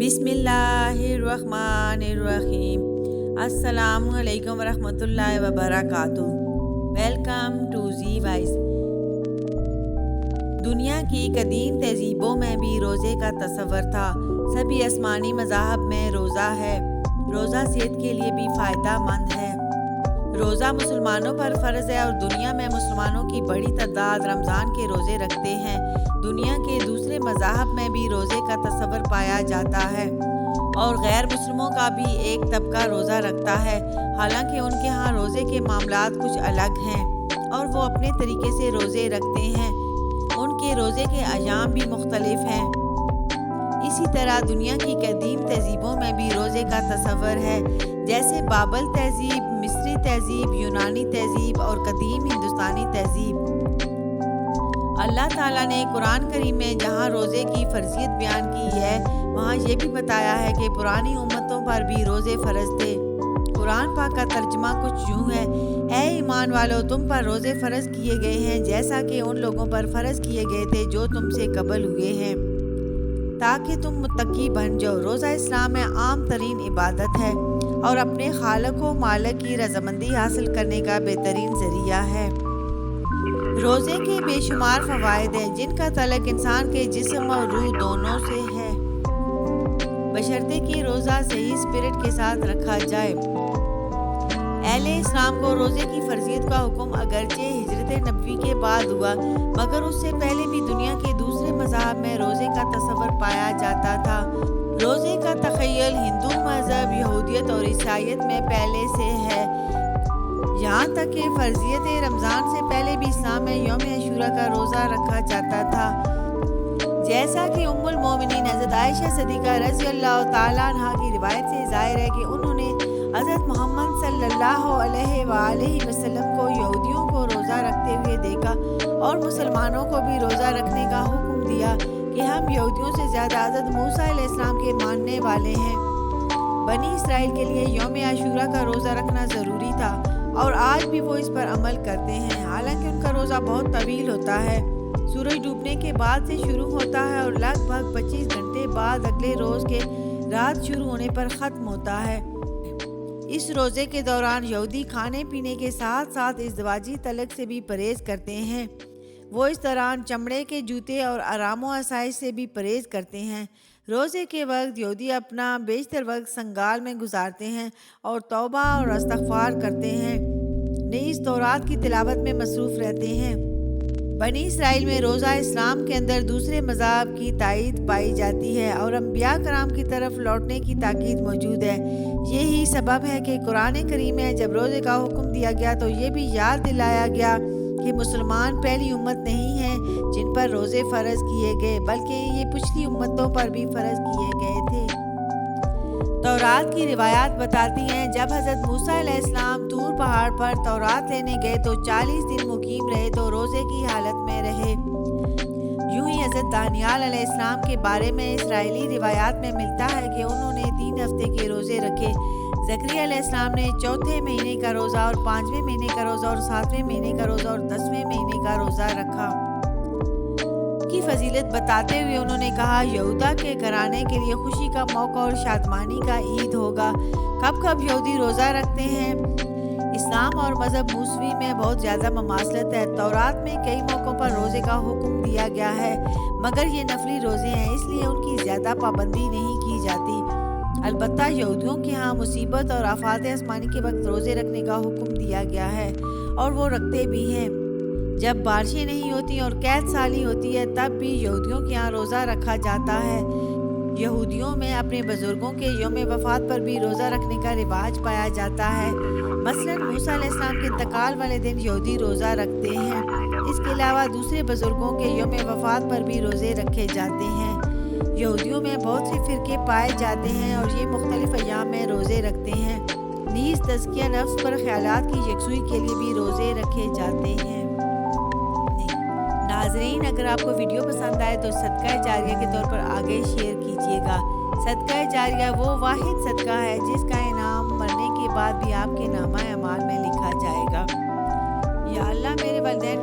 बिस्मिल्लाहिर्रहमानिर्रहीम। अस्सलामु अलैकुम वरहमतुल्लाहि वबरकातुहू। Welcome to G voice. दुनिया की कदीम तहजीबों में भी रोज़े का तस्वर था। सभी आसमानी मज़ाहब में रोज़ा है। रोज़ा सेहत के लिए भी फ़ायदा मंद है। रोज़ा मुसलमानों पर फ़र्ज़ है और दुनिया में मुसलमानों की बड़ी तादाद रमज़ान के रोज़े रखते हैं। दुनिया के दूसरे मज़ाहब में भी रोज़े का तस्वर पाया जाता है और गैर मुस्लिमों का भी एक तबका रोज़ा रखता है। हालांकि उनके यहाँ रोज़े के मामलात कुछ अलग हैं और वो अपने तरीके से रोज़े रखते हैं। उनके रोज़े के अयाम भी मुख्तलिफ हैं। इसी तरह दुनिया की कदीम तहजीबों में भी रोज़े का तस्वर है, जैसे बाबल तहजीब, मिस्री तहजीब, यूनानी तहजीब और कदीम हिंदुस्तानी तहजीब। अल्लाह ताला ने कुरान करीम में जहाँ रोज़े की फ़र्ज़ियत बयान की है, वहाँ ये भी बताया है कि पुरानी उम्मतों पर भी रोज़े फ़र्ज़ थे। कुरान पाक का तर्जुमा कुछ यूँ है: ऐ ईमान वालों, तुम पर रोज़े फ़र्ज़ किए गए हैं जैसा कि उन लोगों पर फ़र्ज़ किए गए थे जो तुमसे कबल हुए हैं, ताकि तुम मुत्तकी बन जाओ। रोज़ा इस्लाम में आम तरीन इबादत है और अपने खालिक व मालिक की रज़ामंदी हासिल करने का बेहतरीन ज़रिया है। रोज़े के बेशुमार फ़वाइद हैं जिनका तल्लुक़ इंसान के जिस्म और रूह दोनों से है, बशर्ते कि रोज़ा सही स्पिरिट के साथ रखा जाए। अहले इस्लाम को रोज़े की फ़र्ज़ियत का हुक्म अगरचे हिजरत नबवी के बाद हुआ, मगर उससे पहले भी दुनिया के दूसरे मज़ाहब में रोज़े का तस्वर पाया जाता था। रोज़े का तख़य्युल हिंदू मज़हब, यहूदियत और ईसाईयत में पहले से है। यहाँ तक कि फ़र्ज़ियत रमज़ान से पहले भी इस्लाम में यौम अशूरा का रोज़ा रखा जाता था। जैसा कि उम्मुल मोमिनीन हज़रत आयशा सिद्दीक़ा रज़ी अल्लाह तआला अन्हा की रिवायत से ज़ाहिर है कि उन्होंने हज़रत मोहम्मद सल्लल्लाहु अलैहि वसल्लम को यहूदियों को रोज़ा रखते हुए देखा और मुसलमानों को भी रोज़ा रखने का हुक्म दिया कि हम यहूदियों से ज़्यादा हज़रत मूसा अलैहिस्सलाम के मानने वाले हैं। बनी इसराइल के लिए यौम आशूरा का रोज़ा रखना ज़रूरी था और आज भी वो इस पर अमल करते हैं। हालांकि उनका रोज़ा बहुत तवील होता है। सूरज डूबने के बाद से शुरू होता है और लगभग 25 घंटे बाद अगले रोज़ के रात शुरू होने पर ख़त्म होता है। इस रोज़े के दौरान यहूदी खाने पीने के साथ साथ इज़्दिवाजी तलक से भी परहेज़ करते हैं। वो इस दौरान चमड़े के जूते और आराम व आसाइश से भी परहेज़ करते हैं। रोज़े के वक्त यहूदी अपना बेशतर वक्त संगाल में गुजारते हैं और तौबा और इस्तग़फ़ार करते हैं, नीज़ तौरात की तिलावत में मसरूफ़ रहते हैं। बनी इसराइल में रोज़ा इस्लाम के अंदर दूसरे मज़ाहब की तायीद पाई जाती है और अंबिया कराम की तरफ लौटने की ताकीद मौजूद है। यही सबब है कि कुरान करीम में जब रोज़े का हुक्म दिया गया तो ये भी याद दिलाया गया कि मुसलमान पहली उम्मत नहीं है जिन पर रोज़े फ़र्ज़ किए गए, बल्कि ये पिछली उम्मतों पर भी फ़र्ज़ किए गए थे। तौरात की रिवायात बताती हैं जब हज़रत मूसा अलैहिस्सलाम तूर पहाड़ पर तौरात लेने गए तो 40 दिन मुकीम रहे तो रोज़े की हालत में रहे। यूं ही हज़रत दानियाल अलैहिस्सलाम के बारे में इसराइली रिवायात में मिलता है कि उन्होंने 3 हफ्ते के रोज़े रखे। ज़करिया अलैहिस्सलाम ने 4थे महीने का रोज़ा और 5वें महीने का रोज़ा और 7वें महीने का रोज़ा और 10वें महीने का रोज़ा रखा। की फजीलत बताते हुए उन्होंने कहा, यहूदा के घराने के लिए खुशी का मौका और शादमानी का ईद होगा। कब कब यहूदी रोज़ा रखते हैं। इस्लाम और मज़हब मूसवी में बहुत ज़्यादा ममासलत है। तौरात में कई मौक़ों पर रोज़े का हुक्म दिया गया है, मगर ये नफली रोज़े हैं, इसलिए उनकी ज़्यादा पाबंदी नहीं की जाती। अलबत्ता यहूदियों के यहाँ मुसीबत और आफात आसमानी के वक्त रोज़े रखने का हुक्म दिया गया है और वो रखते भी हैं। जब बारिशें नहीं होती और कैद साली होती है तब भी यहूदियों के यहाँ रोज़ा रखा जाता है। यहूदियों में अपने बुजुर्गों के यौम वफ़ात पर भी रोज़ा रखने का रिवाज पाया जाता है। मसलन मूसा अलैहिस्सलाम के इंतकाल वाले दिन यहूदी रोज़ा रखते हैं। इसके अलावा दूसरे बुजुर्गों के यौम वफ़ात पर भी रोज़े रखे जाते हैं। यहूदियों में बहुत से फ़िरके पाए जाते हैं और ये मुख्तलिफ़ अय्याम में रोज़े रखते हैं। नीज़ तज़किया नफ्स पर ख़यालात की यकसुई के लिए भी रोज़े रखे जाते हैं। नाज़रीन, अगर आपको वीडियो पसंद आए तो सदका जारिया के तौर पर आगे शेयर कीजिएगा। सदका जारिया वो वाहिद सदका है जिसका इनाम मरने के बाद भी आपके नामा अमाल में लिखा जाएगा। या अल्लाह मेरे वालिदैन